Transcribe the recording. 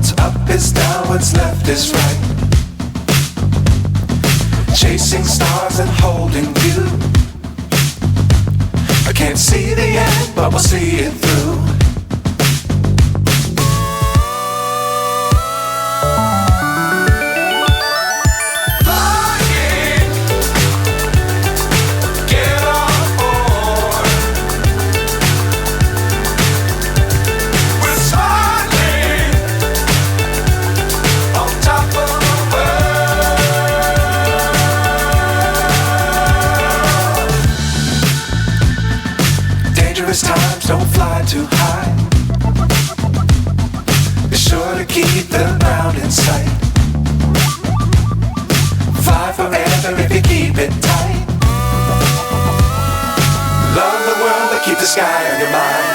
What's up is down, what's left is right. Chasing stars and holding you. I can't see the end, but we'll see it through. Times don't fly too high. Be sure to keep the ground in sight. Fly forever if you keep it tight. Love the world but keep the sky on your mind.